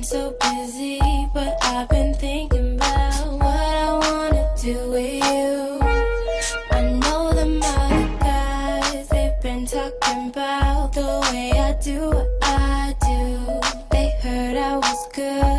been so busy, but I've been thinking about what I wanna do with you. I know them other guys, they've been talking about the way I do what I do. They heard I was good,